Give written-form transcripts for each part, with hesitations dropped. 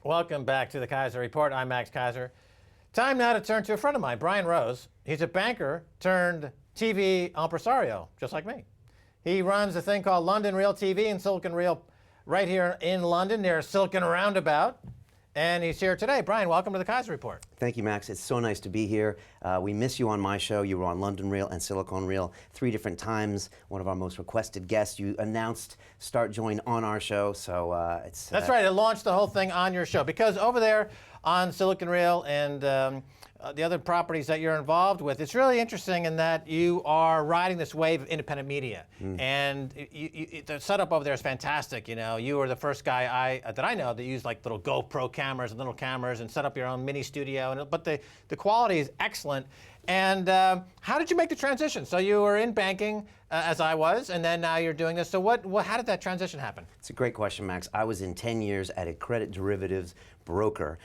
Welcome back to the Keiser Report. I'm Max Keiser. Time now to turn to a friend of mine, Brian Rose. He's a banker turned TV impresario, just like me. He runs a thing called London Real TV in Silicon Reel right here in London near Silicon Roundabout. And he's here today. Brian, welcome to the Keiser Report. Thank you, Max. It's so nice to be here. We miss you on my show. You were on London Real and Silicon Reel 3 different times. One of our most requested guests. You announced Start Join on our show, so it's... That's right. It launched the whole thing on your show because over there on Silicon Reel and the other properties that you're involved with, it's really interesting in that you are riding this wave of independent media. And the setup over there is fantastic. You know, you were the first guy that I know that used like little GoPro cameras and little cameras and set up your own mini studio. But the quality is excellent. And how did you make the transition? So you were in banking, as I was, and then now you're doing this. So how did that transition happen? It's a great question, Max. I was in 10 years at a credit derivatives broker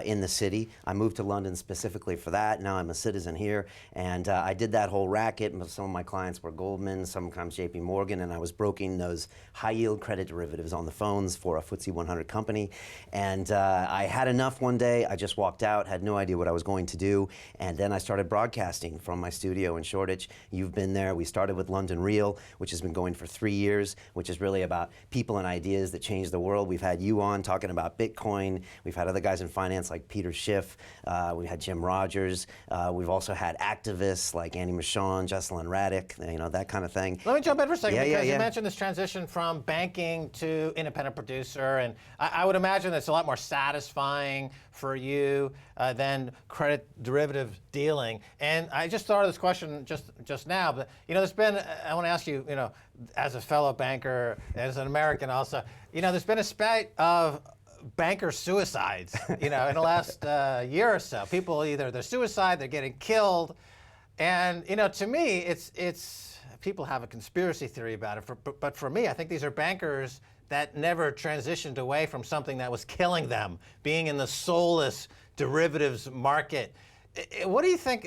in the city. I moved to London specifically for that. Now I'm a citizen here, and I did that whole racket. Some of my clients were Goldman, sometimes JP Morgan, and I was broking those high-yield credit derivatives on the phones for a FTSE 100 company. And I had enough one day. I just walked out, had no idea what I was going to do, and then I started broadcasting from my studio in Shoreditch. You've been there. We started with London Real, which has been going for 3 years, which is really about people and ideas that change the world. We've had you on talking about Bitcoin. We've had other guys in finance like Peter Schiff. We had Jim Rogers. We've also had activists like Andy Michon, Jesselyn Radick, you know, that kind of thing. Let me jump in for a second because you mentioned this transition from banking to independent producer, and I would imagine it's a lot more satisfying for you than credit derivative dealing. And I just thought of this question just now, but you know, there's been, I want to ask you, you know, as a fellow banker, as an American also, you know, there's been a spate of banker suicides, you know, in the last year or so. People either they're suicide, they're getting killed, and you know, to me, it's people have a conspiracy theory about it. But for me, I think these are bankers that never transitioned away from something that was killing them, being in the soulless derivatives market. What do you think?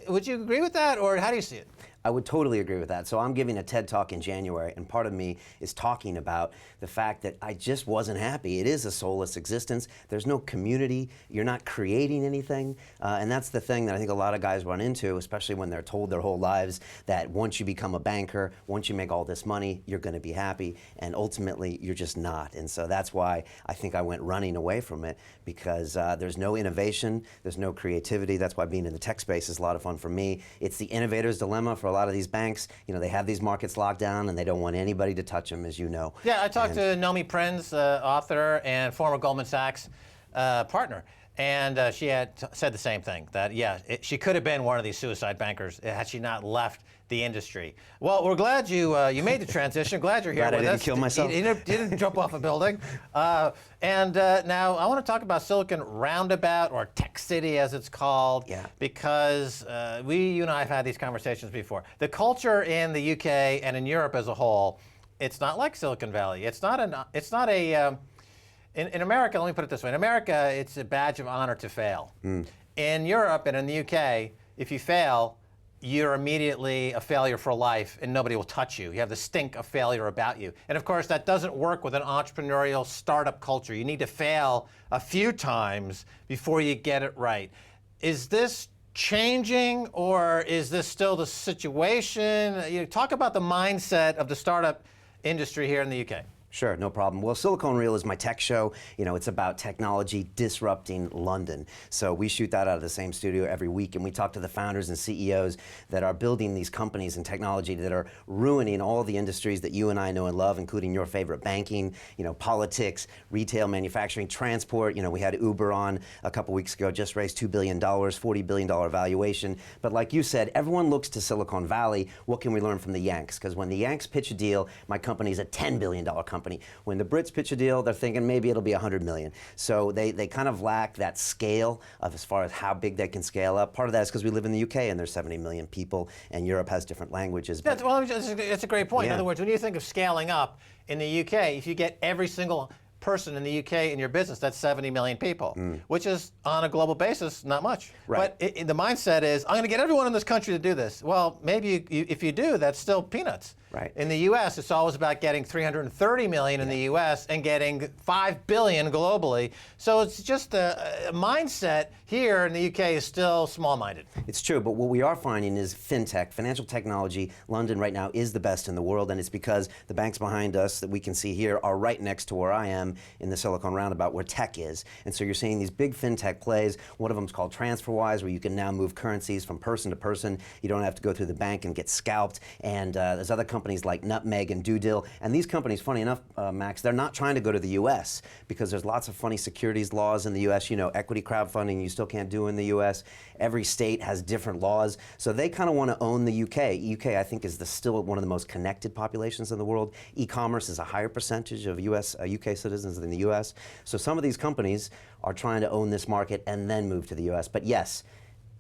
Would you agree with that, or how do you see it? I would totally agree with that. So I'm giving a TED Talk in January, and part of me is talking about the fact that I just wasn't happy. It is a soulless existence. There's no community. You're not creating anything. And that's the thing that I think a lot of guys run into, especially when they're told their whole lives that once you become a banker, once you make all this money, you're going to be happy. And ultimately, you're just not. And so that's why I think I went running away from it, because there's no innovation, there's no creativity. That's why being in the tech space is a lot of fun for me. It's the innovator's dilemma for a lot of these banks. You know, they have these markets locked down and they don't want anybody to touch them, as you know. Yeah, I talked to Nomi Prinz, author and former Goldman Sachs partner, and she had said the same thing, that she could have been one of these suicide bankers had she not left the industry. Well, we're glad you made the transition. Glad you're here with us. Glad I didn't kill myself. You didn't jump off a building. Now I want to talk about Silicon Roundabout, or Tech City as it's called, because you and I have had these conversations before. The culture in the UK and in Europe as a whole, it's not like Silicon Valley. It's not in America, let me put it this way. In America, it's a badge of honor to fail. In Europe and in the UK, if you fail, you're immediately a failure for life and nobody will touch you. You have the stink of failure about you. And of course, that doesn't work with an entrepreneurial startup culture. You need to fail a few times before you get it right. Is this changing, or is this still the situation? You talk about the mindset of the startup industry here in the UK. Sure, no problem. Well, Silicon Reel is my tech show. You know, it's about technology disrupting London. So we shoot that out of the same studio every week, and we talk to the founders and CEOs that are building these companies and technology that are ruining all the industries that you and I know and love, including your favorite, banking, you know, politics, retail, manufacturing, transport. You know, we had Uber on a couple weeks ago, just raised $2 billion, $40 billion valuation. But like you said, everyone looks to Silicon Valley. What can we learn from the Yanks? Because when the Yanks pitch a deal, my company's a $10 billion company. When the Brits pitch a deal, they're thinking maybe it'll be 100 million. So they kind of lack that scale of as far as how big they can scale up. Part of that is because we live in the UK and there's 70 million people, and Europe has different languages. But well, it's a great point. In other words, when you think of scaling up in the UK, if you get every single person in the UK in your business, that's 70 million people, which is on a global basis not much. Right. But the mindset is, I'm going to get everyone in this country to do this. Well, maybe if you do, that's still peanuts. Right. In the U.S., it's always about getting 330 million in the U.S. and getting 5 billion globally. So it's just a mindset here in the U.K. is still small-minded. It's true, but what we are finding is fintech, financial technology. London right now is the best in the world, and it's because the banks behind us that we can see here are right next to where I am in the Silicon Roundabout, where tech is. And so you're seeing these big fintech plays. One of them is called TransferWise, where you can now move currencies from person to person. You don't have to go through the bank and get scalped. And there's other companies like Nutmeg and DoDeal. And these companies, funny enough, Max, they're not trying to go to the U.S. because there's lots of funny securities laws in the U.S. You know, equity crowdfunding you still can't do in the U.S. Every state has different laws. So they kind of want to own the U.K. U.K., I think, is still one of the most connected populations in the world. E-commerce is a higher percentage of UK citizens than the U.S. So some of these companies are trying to own this market and then move to the U.S. But yes,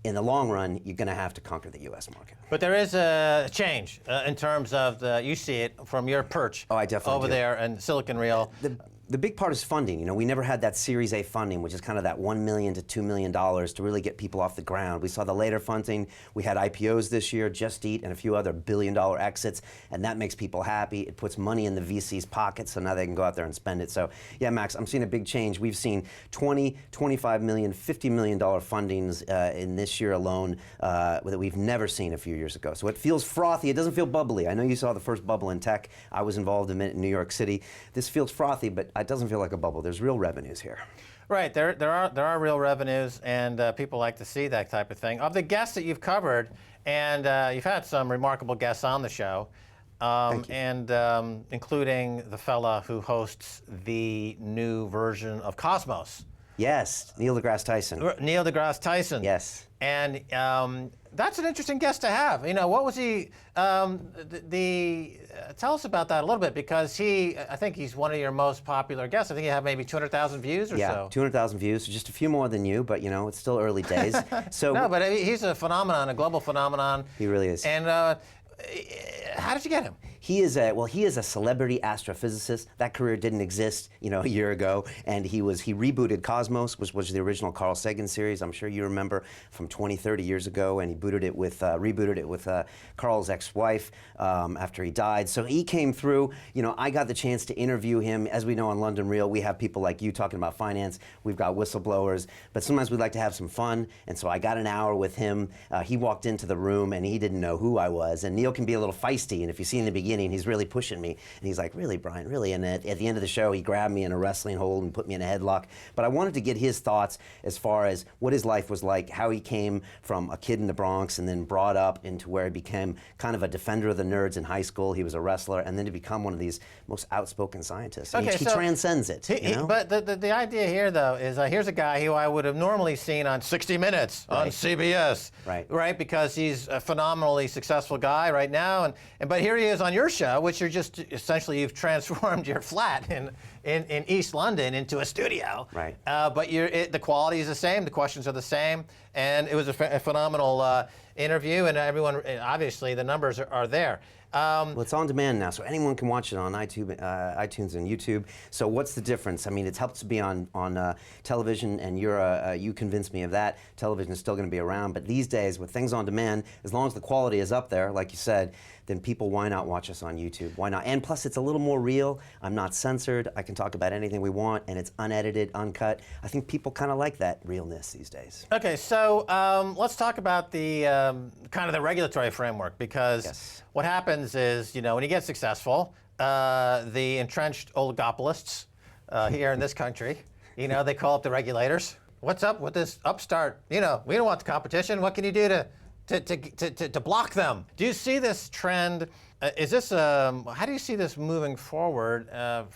in the long run, you're going to have to conquer the U.S. market. But there is a change in terms of you see it from your perch I definitely over do. there in Silicon Reel. The big part is funding. You know, we never had that Series A funding, which is kind of that $1 million to $2 million to really get people off the ground. We saw the later funding. We had IPOs this year, Just Eat, and a few other billion-dollar exits, and that makes people happy. It puts money in the VC's pockets, so now they can go out there and spend it. So, yeah, Max, I'm seeing a big change. We've seen 20, 25 million, $50 million fundings in this year alone that we've never seen a few years ago. So it feels frothy. It doesn't feel bubbly. I know you saw the first bubble in tech. I was involved in it in New York City. This feels frothy, but it doesn't feel like a bubble. There's real revenues here. Right, there are real revenues, and people like to see that type of thing. Of the guests that you've covered, and you've had some remarkable guests on the show, and including the fella who hosts the new version of Cosmos. Yes, Neil deGrasse Tyson. Neil deGrasse Tyson. Yes. And that's an interesting guest to have. You know, what was he? Tell us about that a little bit, because I think he's one of your most popular guests. I think you have maybe 200,000 views or so. Yeah, 200,000 views, just a few more than you, but you know, it's still early days. So no, but he's a phenomenon, a global phenomenon. He really is. And how did you get him? He is a celebrity astrophysicist. That career didn't exist, you know, a year ago, and he rebooted Cosmos, which was the original Carl Sagan series. I'm sure you remember from 20, 30 years ago, and he rebooted it with Carl's ex-wife after he died. So he came through. You know, I got the chance to interview him. As we know on London Real, we have people like you talking about finance. We've got whistleblowers, but sometimes we like to have some fun. And so I got an hour with him. He walked into the room and he didn't know who I was. And Neil can be a little feisty, and if you see in the beginning, he's really pushing me, and he's like, "Really, Brian, really?" And at the end of the show, he grabbed me in a wrestling hold and put me in a headlock. But I wanted to get his thoughts as far as what his life was like, how he came from a kid in the Bronx and then brought up into where he became kind of a defender of the nerds in high school. He was a wrestler, and then to become one of these most outspoken scientists. Okay, he transcends it. You know? But the idea here, though, is here's a guy who I would have normally seen on 60 Minutes on CBS, right? Because he's a phenomenally successful guy right now, but here he is on your show, which you're just essentially you've transformed your flat in East London into a studio. Right. But the quality is the same, the questions are the same, and it was a phenomenal interview, and everyone, obviously, the numbers are there. Well, it's on demand now, so anyone can watch it on iTunes and YouTube. So what's the difference? I mean, it's helped to be on television, and you convinced me of that. Television is still going to be around, but these days, with things on demand, as long as the quality is up there, like you said, then people, why not watch us on YouTube? Why not? And plus, it's a little more real. I'm not censored. I can talk about anything we want, and it's unedited, uncut. I think people kind of like that realness these days. Okay, so let's talk about the kind of the regulatory framework, because what happens is, you know, when you get successful, the entrenched oligopolists here in this country, you know, they call up the regulators. What's up with this upstart? You know, we don't want the competition. What can you do to block them? Do you see this trend? Is this how do you see this moving forward?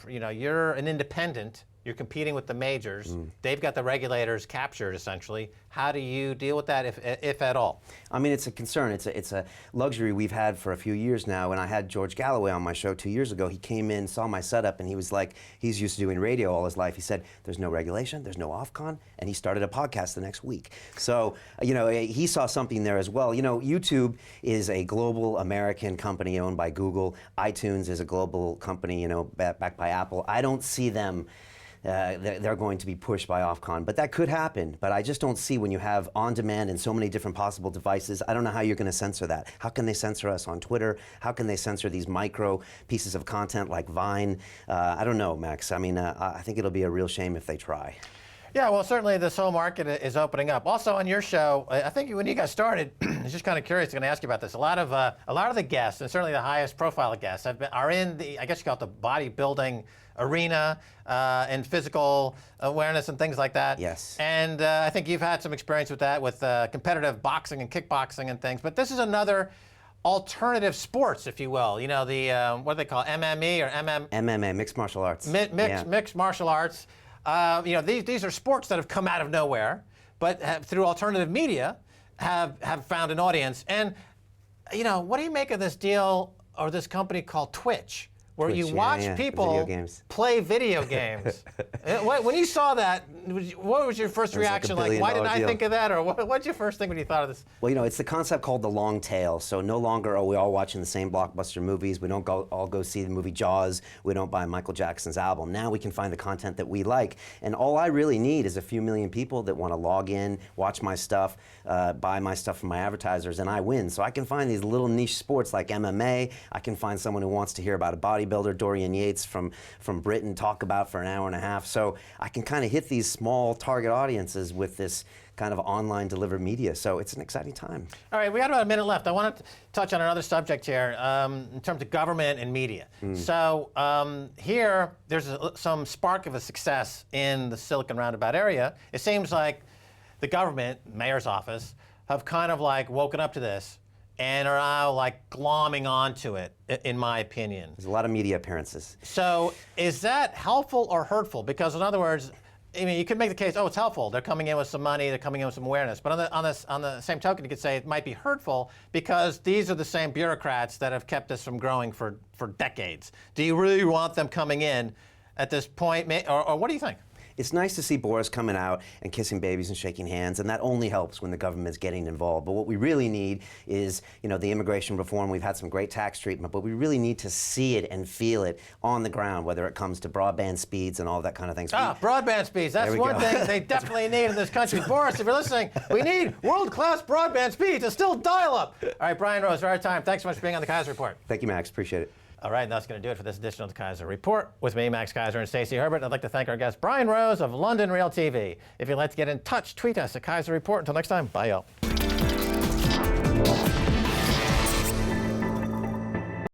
You know, you're an independent. You're competing with the majors. They've got the regulators captured, essentially. How do you deal with that, if at all? I mean, it's a concern. It's a luxury we've had for a few years now. And I had George Galloway on my show 2 years ago. He came in, saw my setup, and he was like, he's used to doing radio all his life. He said, there's no regulation, there's no Ofcon, and he started a podcast the next week. So, you know, he saw something there as well. You know, YouTube is a global American company owned by Google. iTunes is a global company, you know, backed by Apple. I don't see them they're going to be pushed by Ofcom. But that could happen. But I just don't see, when you have on-demand and so many different possible devices, I don't know how you're going to censor that. How can they censor us on Twitter? How can they censor these micro pieces of content like Vine? I don't know, Max. I mean, I think it'll be a real shame if they try. Yeah, well, certainly this whole market is opening up. Also, on your show, I think when you got started, I was just kind of curious. I'm going to ask you about this. A lot of the guests, and certainly the highest profile guests, are in the, I guess you call it the bodybuilding arena and physical awareness and things like that. Yes. And I think you've had some experience with that, with competitive boxing and kickboxing and things. But this is another alternative sports, if you will. You know, the what do they call it? MMA or MMA, mixed martial arts. Mixed martial arts. You know, these are sports that have come out of nowhere, but through alternative media have found an audience. And, you know, what do you make of this deal or this company called Twitch, where you watch people play video games? When you saw that, what was your first reaction? Like, why didn't I think of that? Or what's your first thing when you thought of this? Well, you know, it's the concept called the long tail. So no longer are we all watching the same blockbuster movies. We don't all go see the movie Jaws. We don't buy Michael Jackson's album. Now we can find the content that we like. And all I really need is a few million people that want to log in, watch my stuff, buy my stuff from my advertisers, and I win. So I can find these little niche sports like MMA. I can find someone who wants to hear about a bodybuilder, Dorian Yates from Britain, talk about for an hour and a half. So I can kind of hit these small target audiences with this kind of online delivered media. So it's an exciting time. All right, we got about a minute left. I want to touch on another subject here in terms of government and media. So here, there's some spark of a success in the Silicon Roundabout area. It seems like the government, mayor's office, have kind of like woken up to this and are now like glomming onto it, in my opinion. There's a lot of media appearances. So is that helpful or hurtful? Because in other words, I mean, you could make the case, oh, it's helpful. They're coming in with some money, they're coming in with some awareness. But on the same token, you could say it might be hurtful because these are the same bureaucrats that have kept us from growing for decades. Do you really want them coming in at this point, or what do you think? It's nice to see Boris coming out and kissing babies and shaking hands, and that only helps when the government's getting involved. But what we really need is, you know, the immigration reform. We've had some great tax treatment, but we really need to see it and feel it on the ground, whether it comes to broadband speeds and all that kind of things. Broadband speeds. That's one thing they definitely need in this country. Boris, if you're listening, we need world-class broadband speeds. It's still dial-up. All right, Brian Rose, we're out of time. Thanks so much for being on the Keiser Report. Thank you, Max. Appreciate it. All right, and that's going to do it for this edition of the Keiser Report. With me, Max Keiser, and Stacey Herbert. I'd like to thank our guest, Brian Rose of London Real TV. If you'd like to get in touch, tweet us at Keiser Report. Until next time, bye, y'all.